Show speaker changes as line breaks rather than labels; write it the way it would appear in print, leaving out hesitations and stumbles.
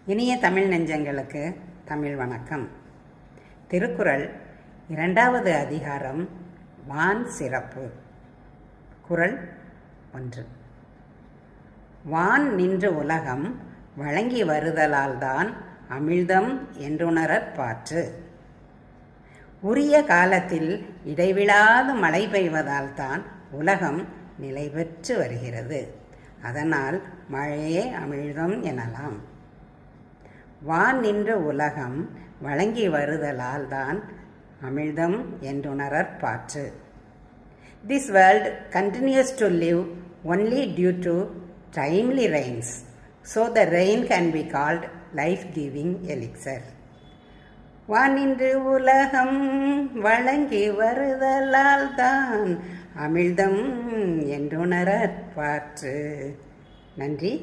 இனிய தமிழ் நெஞ்சங்களுக்கு தமிழ் வணக்கம். திருக்குறள் 2வது அதிகாரம் வான் சிறப்பு. குறள் 1. வான் நின்று உலகம் வழங்கி வருதலால்தான் அமிழ்தம் என்றுணரற் பாற்று. உரிய காலத்தில் இடைவிடாது மழை பெய்வதால்தான் உலகம் நிலை பெற்று வருகிறது. அதனால் மழையே அமிழ்தம் எனலாம். வான் நின்ற உலகம் வழங்கி வருதலால் தான் அமிழ்தம் என்றுணரற் பாற்று. This world continues to live only due to timely rains, so the rain can be called life-giving elixir. வான் நின்று உலகம் வழங்கி வருதலால் தான் அமிழ்தம் என்றுணரற் பாற்று. நன்றி.